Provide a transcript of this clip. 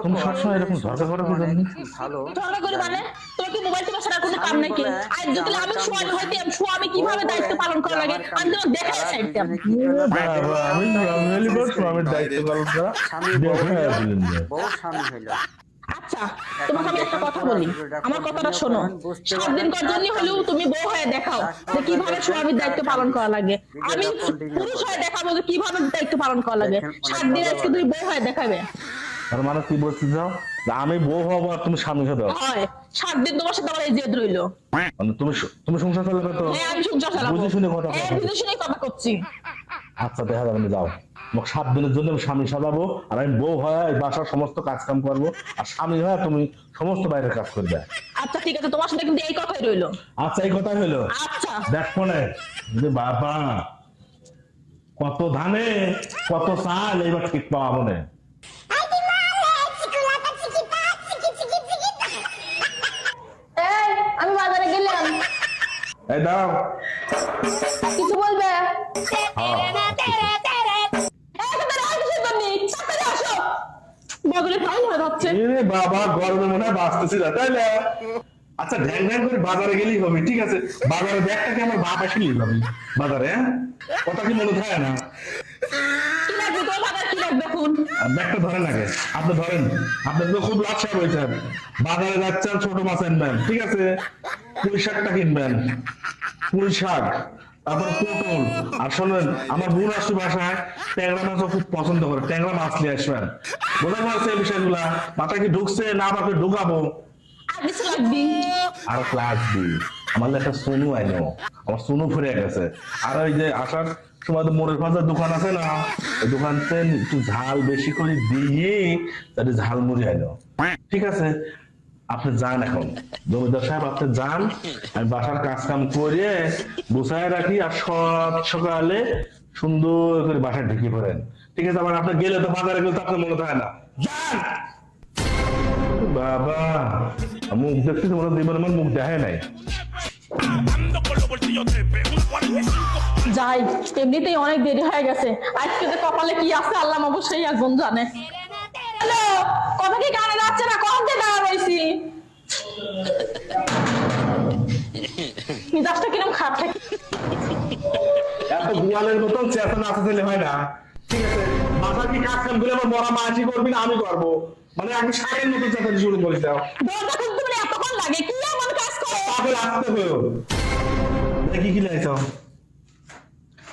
তুমি সবসময় এরকম ঝগড়া করো কি জন্য? ভালো ঝগড়া করি মানে তোর কি মোবাইল টিপা ছাড়া কোনো কাম নাকি? আর যদি আমি সোয়ান হইতে আমি কিভাবে দায়িত্ব পালন করা লাগে আমি তো দেখা চাইতাম। বাবা আমি ফ্যামিলি বস আমি দায়িত্ব পালন করা দেখে দিলেন না। বহু স্বামী হইল। আচ্ছা তোমাকে আমি একটা কথা বলি, আমার কথাটা শোনো। 7 দিন পর জন্য হলেও তুমি বউ হয়ে দেখাও যে কিভাবে স্বামীর দায়িত্ব পালন করা লাগে। আমি পুরুষ হয়ে দেখাবো যে কিভাবে দায়িত্ব পালন করা লাগে। 7 দিন আজকে তুমি বউ হয়ে দেখাবে। তার মানে কি বলতে চাও যে আমি বউ হবো আর তুমি স্বামী হতে হবে? হয় 7 দিন তোমার সাথে আমার এই জেদ রইলো। মানে তুমি সংসার চালাবে তো? হ্যাঁ আমি সংসার চালাবো। বুঝে শুনে কথা হ্যাঁ বুঝে শুনে কথা করছি। আচ্ছা দেখা যাবে, যাও মোক 7 দিনের জন্য আমি স্বামী সাজাবো আর আমি বউ হয়ে এই বাসার সমস্ত কাজ কাম করবো আর স্বামী হয়ে তুমি সমস্ত বাইরের কাজ করবে। আচ্ছা ঠিক আছে, তোমার সাথে কিন্তু এই কথাই রইলো। আচ্ছা এই কথাই হলো। আচ্ছা দেখ মনে যে বাবা কত ধানে কত চাল এইবার ঠিক পাওয়া মনে। আমি বাজারে গেলাম। এই দাও কিছু বলবে? বাবা গরমে মনে হয় বাঁচতেছি না তাই না? আচ্ছা ঢ্যাং ঢ্যাং করে বাজারে গেলেই হবে, ঠিক আছে? বাজারে ব্যাগটাকে আমার বাপ এসে নিয়ে যাবে বাজারে, হ্যাঁ? কথা কি মনে থাকে না? ব্যাগটা ধরেন আগে, আপনি ধরেন। আপনি তো খুব লাভ সাহেব হয়েছেন, বাজারে যাচ্ছেন ছোট মাছ আনবেন, ঠিক আছে? পুঁই শাকটা কিনবেন, পুঁই শাক, তারপর পটল। আর শোনেন আমার বোন আসছে বাসায়, ট্যাংরা মাছও খুব পছন্দ করে, ট্যাংরা মাছ নিয়ে আসবেন। বোঝা যাচ্ছে এই বিষয়গুলা? মাথা কি ঢুকছে না আমাকে ঢুকাবো? আরো ক্লাস দি আমার একটা সোনু আইনো, আমার সোনু ফুরে গেছে। আর ওই যে আসার সময় তো মোড়ের ভাজার দোকান আছে না, ওই দোকানতে একটু ঝাল বেশি করে দিয়ে তাহলে ঝাল মুড়ি আইনো, ঠিক আছে? আপনি যান এখন জমিদার সাহেব, আপনি যান, আমি বাসার কাজ কাম করে গুছায় রাখি আর সকালে সুন্দর করে বাসায় ঢুকে পড়েন, ঠিক আছে? আবার আপনি গেলে তো বাজারে গেলে তো আপনার মনে থাকে না, যান। বাবা মুখ দেখতে তো মনে হয় আমার মুখ দেখে নাই। যাই, এমনিতেই অনেক দেরি হয়ে গেছে। আজকে যে কপালে কি আছে আল্লাহ অবশ্যই একজন জানে। হ্যালো, কথা কি কানে যাচ্ছে না? কখন থেকে দাঁড়া রয়েছি, মিজাজটা কিরম খারাপ থাকে। এত গোয়ালের মতন চেতনা আছে দিলে হয় না, ঠিক আছে? বাসার কি কাজ কাম গুলো আমার বড় মাঝি করবি না আমি করবো? মানে আমি সারের মতো চেতনা শুরু করে দাও। দরজা খুলতে মানে এতক্ষণ লাগে? কি এমন কাজ করো? পাগল আসতে হলো কি কি লাইছো?